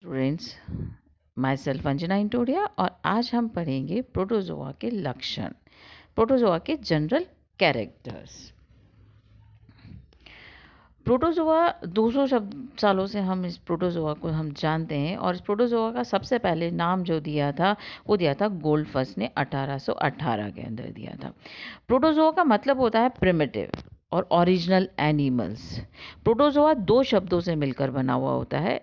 Students, my self Anjana इंटोडिया और आज हम पढ़ेंगे प्रोटोजोआ के लक्षण, प्रोटोजोआ के जनरल कैरेक्टर्स। प्रोटोजोआ 200 सालों से हम इस प्रोटोजोआ को हम जानते हैं और इस प्रोटोजोआ का सबसे पहले नाम जो दिया था वो दिया था गोल्डफस्ट ने 1818 के अंदर दिया था। प्रोटोजोआ का मतलब होता है प्रिमिटिव और ओरिजिनल एनिमल्स। प्रोटोजोआ दो शब्दों से मिलकर बना हुआ होता है।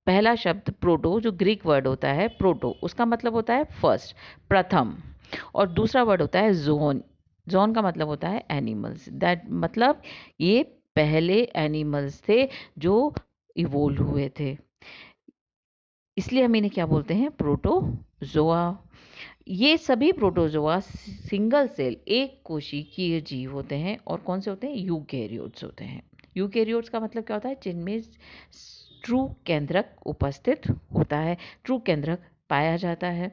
पहला शब्द प्रोटो जो ग्रीक वर्ड होता है प्रोटो, उसका मतलब होता है फर्स्ट, प्रथम, और दूसरा वर्ड होता है जोन। जोन का मतलब होता है एनिमल्स, दैट मतलब ये पहले एनिमल्स थे जो इवोल्व हुए थे, इसलिए हम इन्हें क्या बोलते हैं, प्रोटोजोआ। ये सभी प्रोटोजोआ सिंगल सेल एक कोशिकीय जीव होते हैं और कौन से होते हैं, यूकेरियोट्स होते हैं। यूकेरियोट्स का मतलब क्या होता है, जिनमें ट्रू केंद्रक उपस्थित होता है, ट्रू केंद्रक पाया जाता है।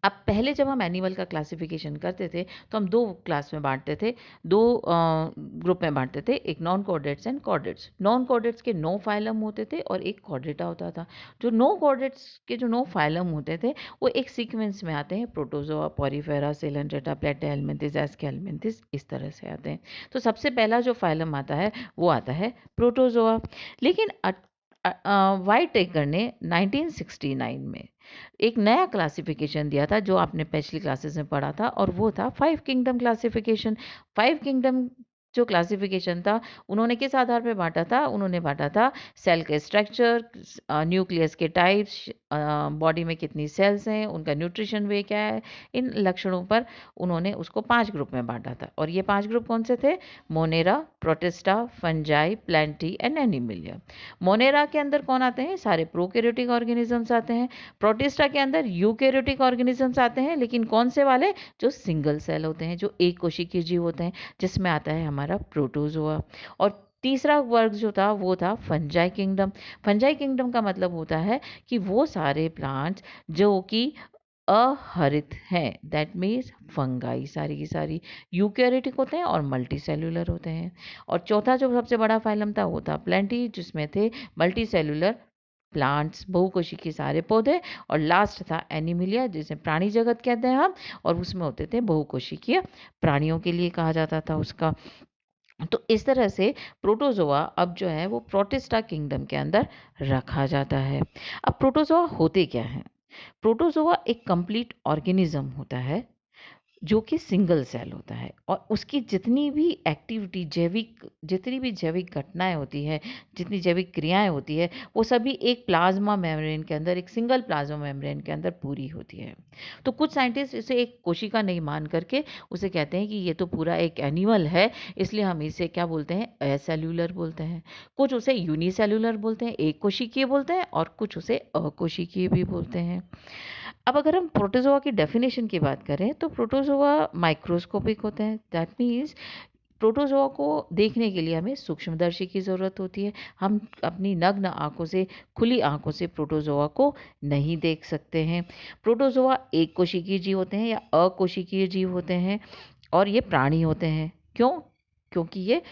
अब पहले जब हम एनिमल का क्लासिफिकेशन करते थे तो हम दो क्लास में बांटते थे, दो ग्रुप में बांटते थे, एक non chordates and chordates. Non chordates के 9 फाइलम होते थे और एक कॉर्डेटा होता था। जो नो कॉर्डेट्स के जो 9 फाइलम होते थे वो एक सीक्वेंस में आते हैं, प्रोटोजोआ, पॉरीफेरा, सेलेंट्रेटा, प्लेटेलमिंथिस, एस्केलमिंथिस, इस तरह से आते हैं। तो सबसे पहला जो फाइलम आता है वो आता है प्रोटोजोआ। लेकिन वाइटेकर ने 1969 में एक नया क्लासिफिकेशन दिया था जो आपने पिछली क्लासेस में पढ़ा था, और वो था 5 किंगडम क्लासिफिकेशन। 5 किंगडम जो क्लासिफिकेशन था उन्होंने किस आधार पे बांटा था, उन्होंने बांटा था सेल के स्ट्रक्चर, न्यूक्लियस के टाइप्स, बॉडी में कितनी सेल्स हैं, उनका न्यूट्रिशन वे क्या है, इन लक्षणों पर उन्होंने उसको 5 ग्रुप में बांटा था। और ये 5 ग्रुप कौन से थे, Monera, protista, fungi, plenty and Animalia. Monera के अंदर कौन आते हैं, सारे प्रोकैरियोटिक ऑर्गेनिजम्स आते हैं। प्रोटिस्टा के अंदर यूकैरियोटिक ऑर्गेनिजम्स आते हैं, लेकिन कौन से वाले, जो सिंगल सेल होते हैं, जो एक कोशिकीय जीव होते हैं, जिसमें आता है हमारा प्रोटोजोआ। और तीसरा वर्ग जो था वो था फंजाई किंगडम। फंजाई किंगडम का मतलब होता है कि वो सारे प्लांट्स जो कि अहरित हैं, दैट मीन्स फंगाई, सारी की सारी यूकैरियोटिक होते हैं और मल्टी सेल्यूलर होते हैं। और चौथा जो सबसे बड़ा फाइलम था वो था प्लेंटी, जिसमें थे मल्टी सेल्यूलर प्लांट्स, बहुकोशिकीय सारे पौधे। और लास्ट था एनिमिलिया, जिसे प्राणी जगत कहते हैं हम, और उसमें होते थे बहुकोशिकीय प्राणियों के लिए कहा जाता था उसका। तो इस तरह से प्रोटोजोआ अब जो है वो प्रोटिस्टा किंगडम के अंदर रखा जाता है। अब प्रोटोजोआ होते क्या हैं, प्रोटोजोआ एक कंप्लीट ऑर्गेनिज्म होता है जो कि सिंगल सेल होता है, और उसकी जितनी भी एक्टिविटी, जितनी भी जैविक घटनाएं होती है, जितनी जैविक क्रियाएं होती है, वो सभी एक प्लाज्मा मेम्ब्रेन के अंदर, एक सिंगल प्लाज्मा मेम्ब्रेन के अंदर पूरी होती है। तो कुछ साइंटिस्ट इसे एक कोशिका नहीं मान करके उसे कहते हैं कि ये तो पूरा एक एनिमल है, इसलिए हम इसे क्या बोलते हैं, एसेल्यूलर बोलते हैं। कुछ उसे यूनिसेल्यूलर बोलते हैं, एक कोशिकीय बोलते हैं, और कुछ उसे अकोशिकीय भी बोलते हैं। अब अगर हम प्रोटोजोआ की डेफिनेशन की बात करें तो प्रोटोजोआ माइक्रोस्कोपिक होते हैं, दैट मीन्स प्रोटोजोआ को देखने के लिए हमें सूक्ष्मदर्शी की ज़रूरत होती है। हम अपनी नग्न आंखों से, खुली आंखों से प्रोटोजोआ को नहीं देख सकते हैं। प्रोटोजोआ एक कोशिकीय जीव होते हैं या अकोशिकीय जीव होते हैं, और ये प्राणी होते हैं। क्यों, क्योंकि ये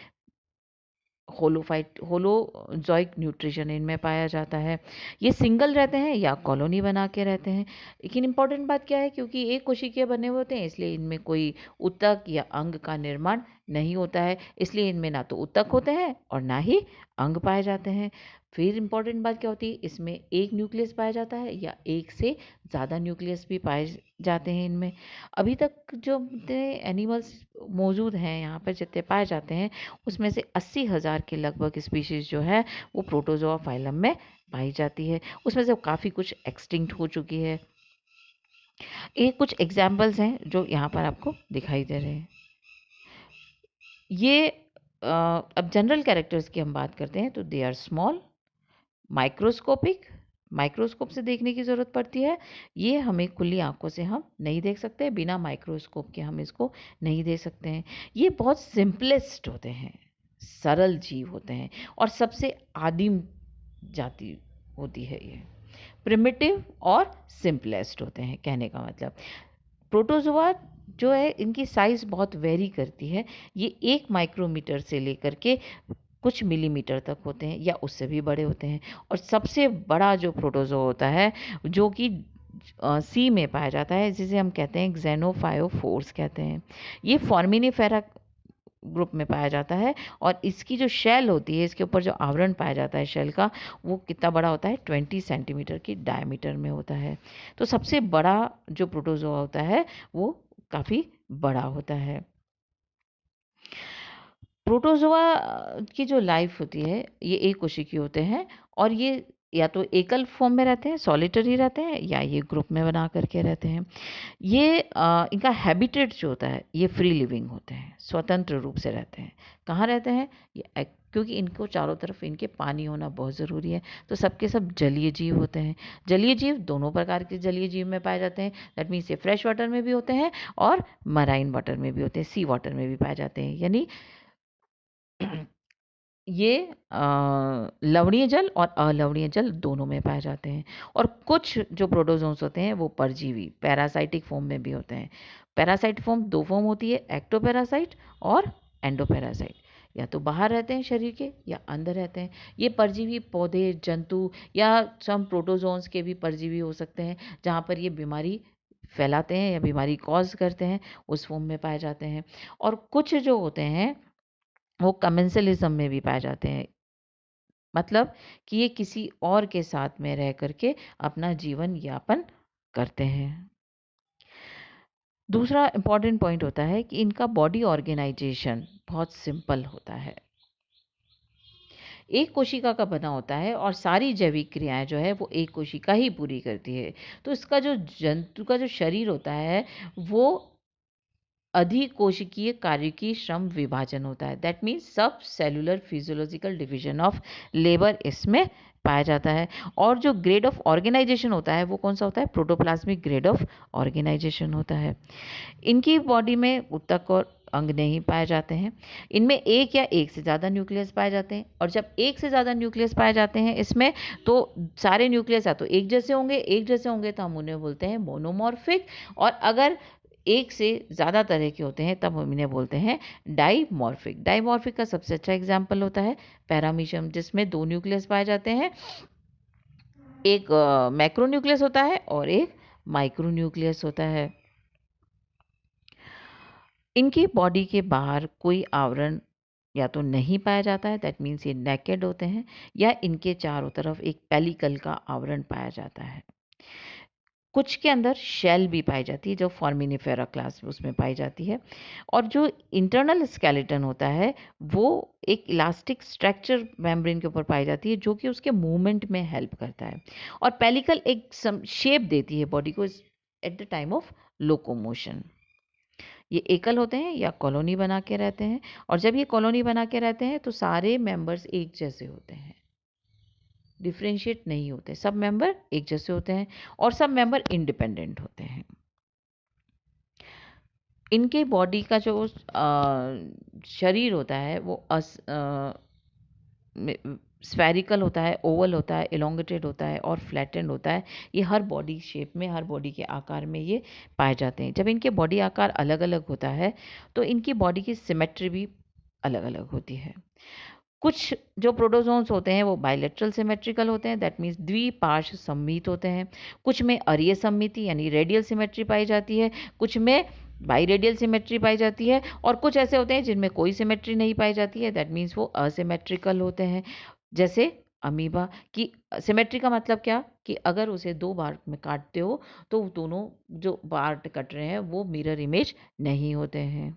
होलोजोइक न्यूट्रिशन इनमें पाया जाता है। ये सिंगल रहते हैं या कॉलोनी बना के रहते हैं। लेकिन इंपॉर्टेंट बात क्या है, क्योंकि एक कोशिकीय बने हुए होते हैं इसलिए इनमें कोई ऊतक या अंग का निर्माण नहीं होता है, इसलिए इनमें ना तो ऊतक होते हैं और ना ही अंग पाए जाते हैं। फिर इंपॉर्टेंट बात क्या होती है, इसमें एक न्यूक्लियस पाया जाता है या एक से ज़्यादा न्यूक्लियस भी पाए जाते हैं इनमें। अभी तक जो एनिमल्स मौजूद हैं यहाँ पर, जितने पाए जाते हैं, उसमें से 80,000 के लगभग स्पीशीज़ जो है वो प्रोटोजोआ फाइलम में पाई जाती है। उसमें से काफ़ी कुछ एक्सटिंक्ट हो चुकी है। ये कुछ एग्जाम्पल्स हैं जो यहाँ पर आपको दिखाई दे रहे हैं। ये अब जनरल कैरेक्टर्स की हम बात करते हैं तो they are small, microscopic, microscope से देखने की ज़रूरत पड़ती है। ये हमें खुली आंखों से हम नहीं देख सकते, बिना माइक्रोस्कोप के हम इसको नहीं देख सकते हैं। ये बहुत सिंपलेस्ट होते हैं, सरल जीव होते हैं, और सबसे आदिम जाति होती है ये, प्रिमिटिव और सिंपलेस्ट होते हैं। कहने का मतलब प्रोटोजोआ जो है इनकी साइज़ बहुत वेरी करती है। ये 1 माइक्रोमीटर से लेकर के कुछ मिलीमीटर तक होते हैं या उससे भी बड़े होते हैं। और सबसे बड़ा जो प्रोटोज़ोआ होता है जो कि सी में पाया जाता है, जिसे हम कहते हैं ज़ेनोफायोफोर्स कहते हैं। ये फोर्मिनिफेरा ग्रुप में पाया जाता है और इसकी जो शेल होती है, इसके ऊपर जो आवरण पाया जाता है शेल का, वो कितना बड़ा होता है, 20 सेंटीमीटर की डायमीटर में होता है। तो सबसे बड़ा जो प्रोटोज़ोआ होता है वो काफ़ी बड़ा होता है। प्रोटोज़ोआ की जो लाइफ होती है ये एक कोशिकीय होते हैं और ये या तो एकल फॉर्म में रहते हैं, सॉलिटरी रहते हैं, या ये ग्रुप में बना करके रहते हैं। ये इनका हैबिटेट जो होता है ये फ्री लिविंग होते हैं, स्वतंत्र रूप से रहते हैं। कहाँ रहते हैं ये? क्योंकि इनको चारों तरफ इनके पानी होना बहुत ज़रूरी है, तो सबके सब जलीय जीव होते हैं। जलीय जीव दोनों प्रकार के जलीय जीव में पाए जाते हैं। दैट मीन्स ये फ्रेश वाटर में भी होते हैं और मराइन वाटर में भी होते हैं, सी वाटर में भी पाए जाते हैं। यानी ये लवणीय जल और अलवणीय जल दोनों में पाए जाते हैं। और कुछ जो प्रोटोजोन्स होते हैं वो परजीवी पैरासाइटिक फॉर्म में भी होते हैं। पैरासाइट फॉर्म दो फॉर्म होती है, एक्टोपैरासाइट और एंडोपैरासाइट। या तो बाहर रहते हैं शरीर के या अंदर रहते हैं। ये परजीवी पौधे, जंतु या सम प्रोटोजोन्स के भी परजीवी हो सकते हैं, जहाँ पर ये बीमारी फैलाते हैं या बीमारी कॉज करते हैं, उस फॉर्म में पाए जाते हैं। और कुछ जो होते हैं वो कमेंसलिज्म में भी पाए जाते हैं, मतलब कि ये किसी और के साथ में रह करके अपना जीवन यापन करते हैं। दूसरा इम्पॉर्टेंट पॉइंट होता है कि इनका बॉडी ऑर्गेनाइजेशन बहुत सिंपल होता है। एक कोशिका का बना होता है और सारी जैविक क्रियाएं जो है वो एक कोशिका ही पूरी करती है। तो इसका जो जंतु का जो शरीर होता है वो अधिकोशिकीय कार्यकी श्रम विभाजन होता है। दैट मीन्स सब cellular physiological division of labour इसमें पाया जाता है। और जो ग्रेड ऑफ ऑर्गेनाइजेशन होता है वो कौन सा होता है? प्रोटोप्लाज्मिक ग्रेड ऑफ ऑर्गेनाइजेशन होता है। इनकी बॉडी में ऊतक और अंग नहीं पाए जाते हैं। इनमें एक या एक से ज़्यादा न्यूक्लियस पाए जाते हैं। और जब एक से ज़्यादा न्यूक्लियस पाए जाते हैं इसमें, तो सारे न्यूक्लियस या तो एक जैसे होंगे तो हम उन्हें बोलते हैं मोनोमॉर्फिक। और अगर एक से ज़्यादा तरह के होते हैं तब हम इन्हें बोलते हैं डाइमॉर्फिक। डाइमॉर्फिक का सबसे अच्छा एग्जाम्पल होता है पैरामीशियम, जिसमें दो न्यूक्लियस पाए जाते हैं। एक मैक्रोन्यूक्लियस होता है और एक माइक्रोन्यूक्लियस होता है। इनकी बॉडी के बाहर कोई आवरण या तो नहीं पाया जाता है, दैट मीन्स ये नेकेड होते हैं, या इनके चारों तरफ एक पेलिकल का आवरण पाया जाता है। कुछ के अंदर शेल भी पाई जाती है जो फॉर्मिनिफेरा क्लास उसमें पाई जाती है। और जो इंटरनल स्केलेटन होता है वो एक इलास्टिक स्ट्रक्चर मेम्ब्रेन के ऊपर पाई जाती है जो कि उसके मूवमेंट में हेल्प करता है। और पेलिकल एक शेप देती है बॉडी को at the time of locomotion. ये एकल होते हैं या कॉलोनी बना के रहते हैं। और जब ये कॉलोनी बना के रहते हैं तो सारे मेंबर्स एक जैसे होते हैं, डिफ्रेंशिएट नहीं होते। सब मेंबर एक जैसे होते हैं और सब मेंबर इंडिपेंडेंट होते हैं। इनके बॉडी का जो शरीर होता है वो स्फेरिकल होता है, ओवल होता है, एलोंगेटेड होता है और फ्लैटेंड होता है। ये हर बॉडी शेप में, हर बॉडी के आकार में ये पाए जाते हैं। जब इनके बॉडी आकार अलग अलग होता है तो इनकी बॉडी की सिमेट्री भी अलग अलग होती है। कुछ जो प्रोटोजोन्स होते हैं वो बायलेटरल सिमेट्रिकल होते हैं, दैट मीन्स द्विपार्श्व सममित होते हैं। कुछ में अरीय सममिति यानी रेडियल सिमेट्री पाई जाती है, कुछ में बाईरेडियल सिमेट्री पाई जाती है, और कुछ ऐसे होते हैं जिनमें कोई सिमेट्री नहीं पाई जाती है, दैट मीन्स वो असिमेट्रिकल होते हैं। जैसे अमीबा की सिमेट्री का मतलब क्या कि अगर उसे दो बार में काटते हो तो दोनों जो पार्ट कट रहे हैं वो मिरर इमेज नहीं होते हैं।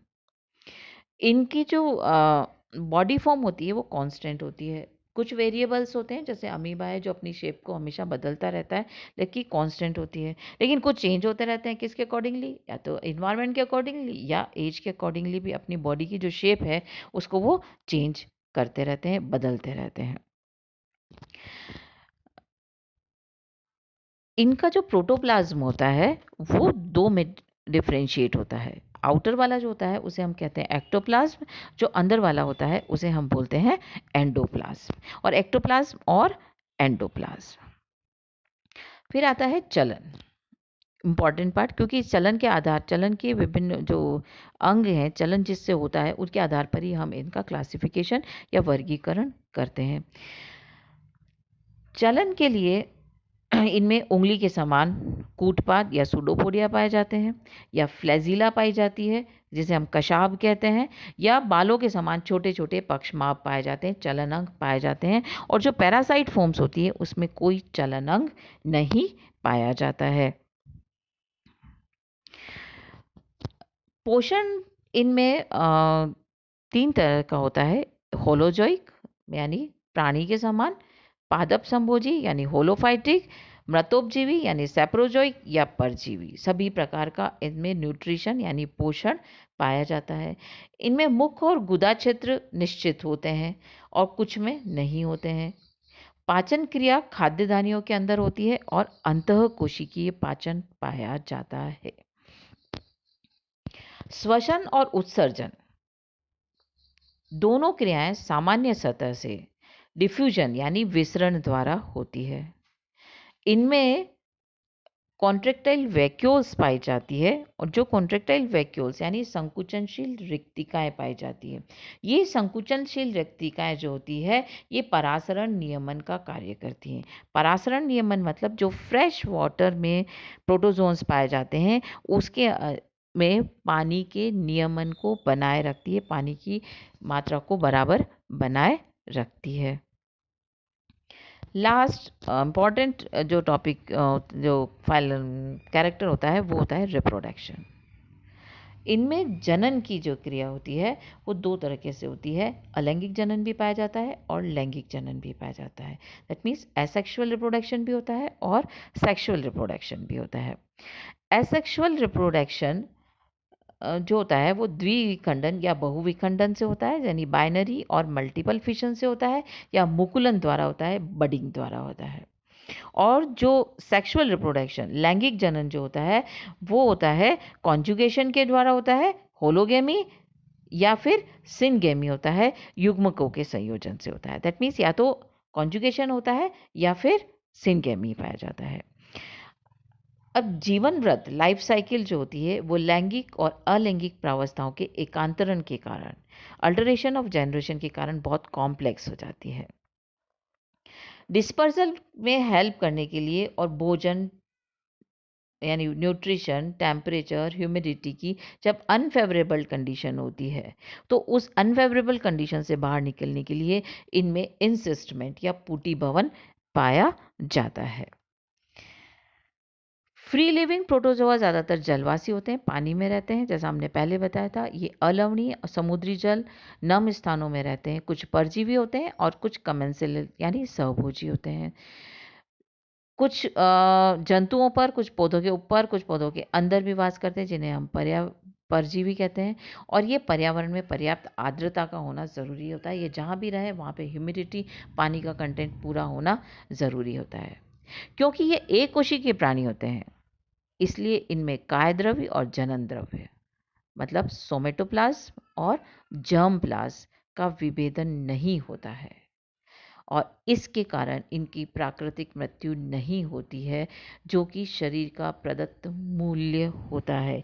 इनकी जो बॉडी फॉर्म होती है वो कांस्टेंट होती है। कुछ वेरिएबल्स होते हैं जैसे अमीबा है जो अपनी शेप को हमेशा बदलता रहता है लेकिन कांस्टेंट होती है। लेकिन कुछ चेंज होते रहते हैं, किसके अकॉर्डिंगली? या तो इन्वायरमेंट के अकॉर्डिंगली या एज के अकॉर्डिंगली भी अपनी बॉडी की जो शेप है उसको वो चेंज करते रहते हैं, बदलते रहते हैं। इनका जो प्रोटोप्लाज्म होता है वो दो में डिफरेंशिएट होता है। आउटर वाला जो होता है उसे हम कहते हैं एक्टोप्लाज्म, जो अंदर वाला होता है उसे हम बोलते हैं एंडोप्लाज्म। और एक्टोप्लाज्म और एंडोप्लाज्म। फिर आता है चलन। इम्पॉर्टेंट पार्ट, क्योंकि चलन के आधार, चलन के विभिन्न जो अंग हैं, चलन जिससे होता है उसके आधार पर ही हम इनका क्लासिफिकेशन या वर्गीकरण करते हैं। चलन के लिए इनमें उंगली के समान कूटपाद या सूडोपोडिया पाए जाते हैं, या फ्लैजिला पाई जाती है जिसे हम कशाब कहते हैं, या बालों के समान छोटे छोटे पक्षमाप पाए जाते हैं, चलन अंग पाए जाते हैं। और जो पैरासाइट फॉर्म्स होती है उसमें कोई चलन अंग नहीं पाया जाता है। पोषण इनमें 3 तरह का होता है। होलोजोइक यानी प्राणी के समान, पादप संभोजी यानी होलोफाइटिक, मृतोपजीवी यानी सैप्रोजोइक या परजीवी। सभी प्रकार का इनमें न्यूट्रिशन यानी पोषण पाया जाता है। इनमें मुख और गुदा क्षेत्र निश्चित होते हैं और कुछ में नहीं होते हैं। पाचन क्रिया खाद्य धानियों के अंदर होती है और अंतःकोशिकीय पाचन पाया जाता है। श्वसन और उत्सर्जन दोनों क्रियाएं सामान्य सतह से डिफ्यूजन यानी विसरण द्वारा होती है। इनमें कॉन्ट्रेक्टाइल वैक्यूल्स पाई जाती है, और जो कॉन्ट्रेक्टाइल वैक्यूल्स यानी संकुचनशील रिक्तिकाएं पाई जाती है। ये संकुचनशील रिक्तिकाएं जो होती है ये परासरण नियमन का कार्य करती हैं। परासरण नियमन मतलब जो फ्रेश वाटर में प्रोटोजोन्स पाए जाते हैं उसके में पानी के नियमन को बनाए रखती है, पानी की मात्रा को बराबर बनाए रखती है। लास्ट इम्पॉर्टेंट जो टॉपिक जो फाइल कैरेक्टर होता है वो होता है रिप्रोडक्शन। इनमें जनन की जो क्रिया होती है वो 2 तरीके से होती है। अलैंगिक जनन भी पाया जाता है और लैंगिक जनन भी पाया जाता है। दैट मीन्स एसेक्सुअल रिप्रोडक्शन भी होता है और सेक्सुअल रिप्रोडक्शन भी होता है। एसेक्सुअल रिप्रोडक्शन जो होता है वो द्विविखंडन या बहुविखंडन से होता है, यानी बाइनरी और मल्टीपल फिशन से होता है, या मुकुलन द्वारा होता है, बडिंग द्वारा होता है। और जो सेक्सुअल रिप्रोडक्शन लैंगिक जनन जो होता है वो होता है कॉन्जुगेशन के द्वारा होता है, होलोगेमी या फिर सिनगेमी होता है, युग्मकों के संयोजन से होता है। दैट मीन्स या तो कॉन्जुगेशन होता है या फिर सिनगेमी पाया जाता है। अब जीवन वृत्त लाइफ साइकिल जो होती है वो लैंगिक और अलैंगिक प्रावस्थाओं के एकांतरण के कारण, अल्टरेशन ऑफ जनरेशन के कारण बहुत कॉम्प्लेक्स हो जाती है। डिस्पर्सल में हेल्प करने के लिए और भोजन यानी न्यूट्रिशन, टेम्परेचर, ह्यूमिडिटी की जब अनफेवरेबल कंडीशन होती है तो उस अनफेवरेबल कंडीशन से बाहर निकलने के लिए इनमें इंसिस्टमेंट या पूटी भवन पाया जाता है। फ्री लिविंग प्रोटोजोआ ज़्यादातर जलवासी होते हैं, पानी में रहते हैं, जैसा हमने पहले बताया था। ये अलवणीय समुद्री जल नम स्थानों में रहते हैं। कुछ परजीवी होते हैं और कुछ कमेंसिल यानी सहभोजी होते हैं। कुछ जंतुओं पर, कुछ पौधों के ऊपर, कुछ पौधों के अंदर भी वास करते हैं जिन्हें हम परजीवी कहते हैं। और ये पर्यावरण में पर्याप्त आर्द्रता का होना ज़रूरी होता है। ये जहाँ भी रहे वहाँ पे ह्यूमिडिटी, पानी का कंटेंट पूरा होना ज़रूरी होता है। क्योंकि ये एक कोशिकीय प्राणी होते हैं इसलिए इनमें काय द्रव्य और जनन द्रव्य मतलब सोमेटोप्लाज्म और जर्म प्लाज्म का विभेदन नहीं होता है, और इसके कारण इनकी प्राकृतिक मृत्यु नहीं होती है जो कि शरीर का प्रदत्त मूल्य होता है।